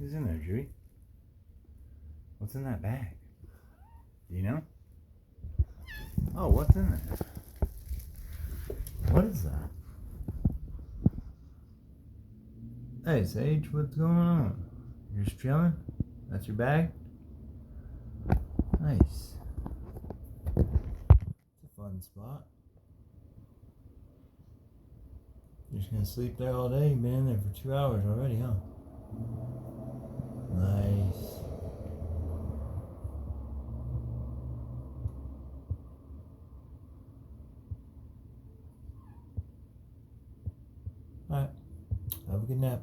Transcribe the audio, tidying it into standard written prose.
Who's in there, Judy? What's in that bag? Do you know? Oh, what's in there? What is that? Hey, Sage, what's going on? You're just chilling? That's your bag? Nice. It's a fun spot. You're just gonna sleep there all day? You've been in there for 2 hours already, huh? Nice. Alright. Have a good nap.